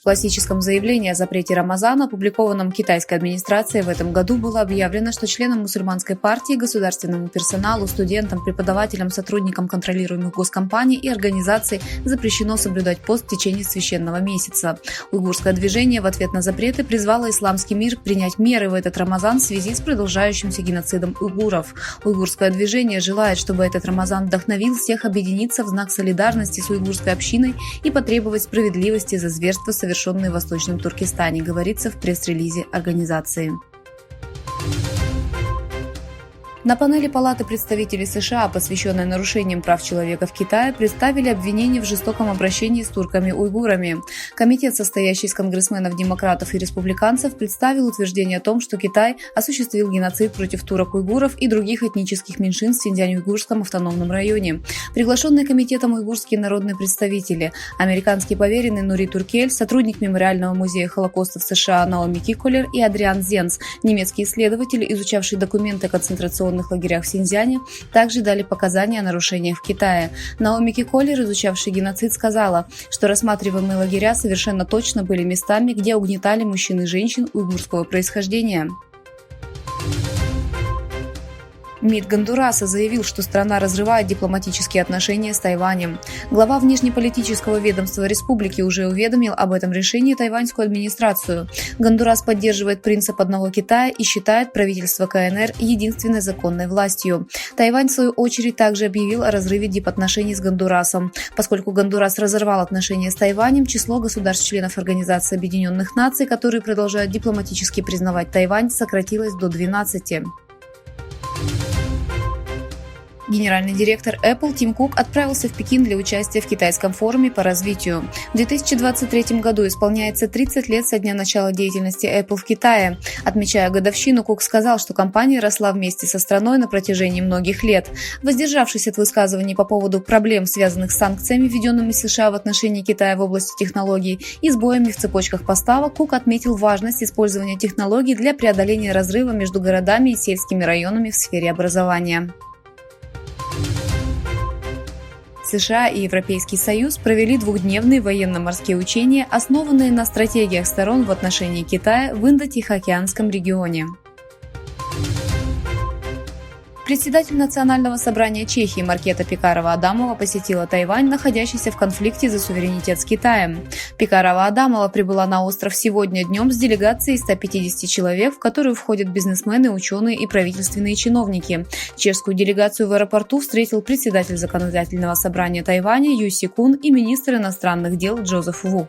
В классическом заявлении о запрете Рамазана, опубликованном китайской администрацией в этом году, было объявлено, что членам мусульманской партии, государственному персоналу, студентам, преподавателям, сотрудникам контролируемых госкомпаний и организаций запрещено соблюдать пост в течение священного месяца. Уйгурское движение в ответ на запреты призвало исламский мир принять меры в этот Рамазан в связи с продолжающимся геноцидом уйгуров. Уйгурское движение желает, чтобы этот Рамазан вдохновил всех объединиться в знак солидарности с уйгурской общиной и потребовать справедливости за зверства, совершенные в Восточном Туркестане, говорится в пресс-релизе организации. На панели Палаты представителей США, посвященной нарушениям прав человека в Китае, представили обвинения в жестоком обращении с турками-уйгурами. Комитет, состоящий из конгрессменов-демократов и республиканцев, представил утверждение о том, что Китай осуществил геноцид против турок-уйгуров и других этнических меньшинств в Синьцзянь-Уйгурском автономном районе. Приглашенные комитетом уйгурские народные представители, американский поверенный Нури Туркель, сотрудник Мемориального музея Холокоста в США Наоми Киколер и Адриан Зенц, немецкий исследователь, изучавший документы о концентрационных лагерях в Синьцзяне, также дали показания о нарушениях в Китае. Наоми Киколер, изучавший геноцид, сказала, что рассматриваемые лагеря совершенно точно были местами, где угнетали мужчин и женщин уйгурского происхождения. МИД Гондураса заявил, что страна разрывает дипломатические отношения с Тайванем. Глава внешнеполитического ведомства республики уже уведомил об этом решении тайваньскую администрацию. Гондурас поддерживает принцип одного Китая и считает правительство КНР единственной законной властью. Тайвань, в свою очередь, также объявил о разрыве дипотношений с Гондурасом. Поскольку Гондурас разорвал отношения с Тайванем, число государств-членов Организации Объединенных Наций, которые продолжают дипломатически признавать Тайвань, сократилось до 12. Генеральный директор Apple Тим Кук отправился в Пекин для участия в китайском форуме по развитию. В 2023 году исполняется 30 лет со дня начала деятельности Apple в Китае. Отмечая годовщину, Кук сказал, что компания росла вместе со страной на протяжении многих лет. Воздержавшись от высказываний по поводу проблем, связанных с санкциями, введенными США в отношении Китая в области технологий и сбоями в цепочках поставок, Кук отметил важность использования технологий для преодоления разрыва между городами и сельскими районами в сфере образования. США и Европейский Союз провели двухдневные военно-морские учения, основанные на стратегиях сторон в отношении Китая в Индо-Тихоокеанском регионе. Председатель Национального собрания Чехии Маркета Пекарова-Адамова посетила Тайвань, находящийся в конфликте за суверенитет с Китаем. Пекарова-Адамова прибыла на остров сегодня днем с делегацией из 150 человек, в которую входят бизнесмены, ученые и правительственные чиновники. Чешскую делегацию в аэропорту встретил председатель Законодательного собрания Тайваня Ю Си Кун и министр иностранных дел Джозеф Ву.